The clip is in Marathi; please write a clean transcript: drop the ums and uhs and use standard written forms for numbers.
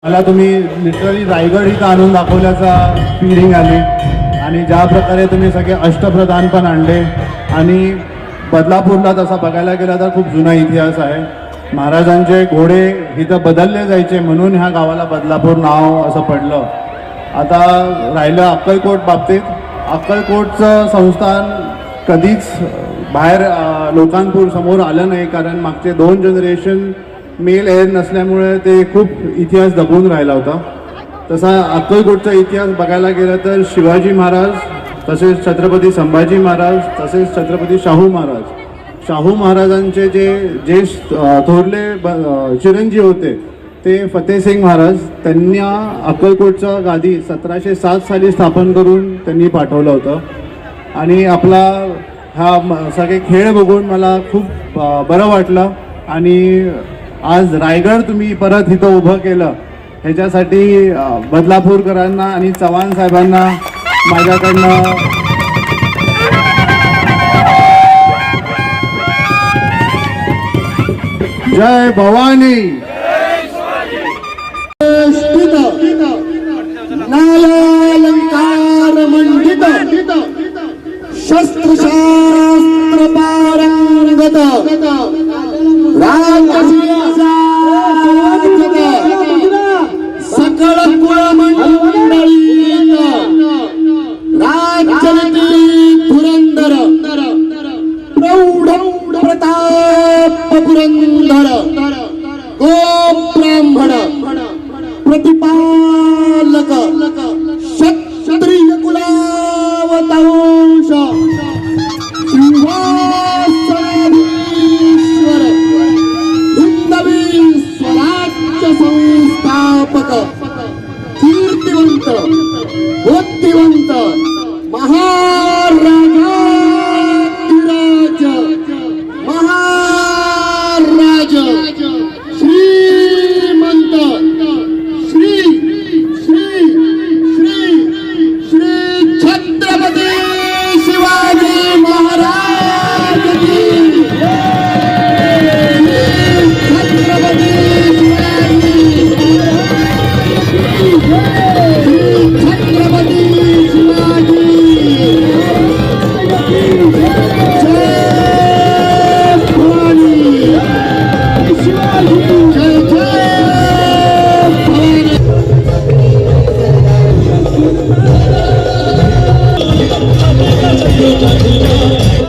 मला तुम्ही लिटरली रायगड इथं आणून दाखवल्याचा फिलिंग आली आणि ज्या प्रकारे तुम्ही सगळे अष्टप्रधान पण आणले आणि बदलापूरला तसा बघायला गेला तर खूप जुना इतिहास आहे. महाराजांचे घोडे इथं बदलले जायचे म्हणून ह्या गावाला बदलापूर नाव असं पडलं. आता राहिलं अक्कलकोट बाबतीत, अक्कलकोटचं संस्थान कधीच बाहेर लोकांपूर समोर आलं नाही कारण मागचे 2 जनरेशन मेल एअर नसल्यामुळे ते खूप इतिहास दबून राहिला होता. तसा अक्कलकोटचा इतिहास बघायला गेला तर शिवाजी महाराज तसेच छत्रपती संभाजी महाराज तसेच छत्रपती शाहू महाराज, शाहू महाराजांचे जे थोरले चिरंजीव होते ते फतेहसिंग महाराज, त्यांनी अक्कलकोटचं गादी 1707 साली स्थापन करून त्यांनी पाठवलं होतं. आणि आपला हा सगळे खेळ बघून मला खूप बरं वाटलं आणि आज रायगड तुम्ही परत इथं उभं केलं ह्याच्यासाठी बदलापूरकरांना आणि चव्हाण साहेबांना माझ्याकडनं जय भवानी. नायालंकार मंडित शस्त्रशास्त्र पारंगत सकळ कुळमंडळी राज्यनीती धुरंधर प्रौढ प्रताप पुरंदर गो ब्राह्मण प्रतिपा